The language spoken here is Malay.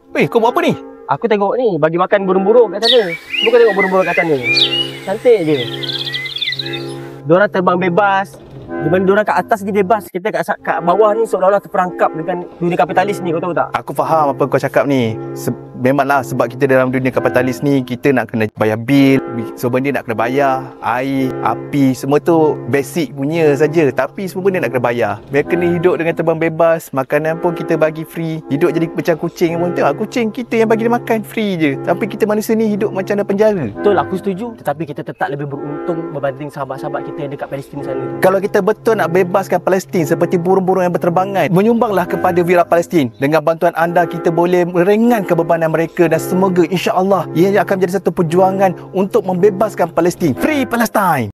Weh, kau buat apa ni? Aku tengok ni, bagi makan burung-burung kat sana. Cuba kau tengok burung-burung kat sana. Cantik je. Diorang terbang bebas. Di mana diorang kat atas ni bebas. Kita kat bawah ni seolah-olah terperangkap dengan dunia kapitalis ni, kau tahu tak? Aku faham apa kau cakap ni. Memanglah sebab kita dalam dunia kapitalis ni, kita nak kena bayar bil, semua benda nak kena bayar, air, api, semua tu basic punya saja. Tapi semua benda nak kena bayar. Mereka kena hidup dengan terbang bebas, makanan pun kita bagi free. Hidup jadi macam kucing pun tengok, kucing kita yang bagi dia makan free je. Tapi kita manusia ni hidup macam dalam penjara. Betul, aku setuju. Tetapi kita tetap lebih beruntung berbanding sahabat-sahabat kita yang dekat Palestin sana. Kalau kita betul nak bebaskan Palestin seperti burung-burung yang berterbangan, menyumbanglah kepada viral Palestin. Dengan bantuan anda, kita boleh meringankan bebanan mereka dan semoga insya-Allah ia akan menjadi satu perjuangan untuk membebaskan Palestin. Free Palestine!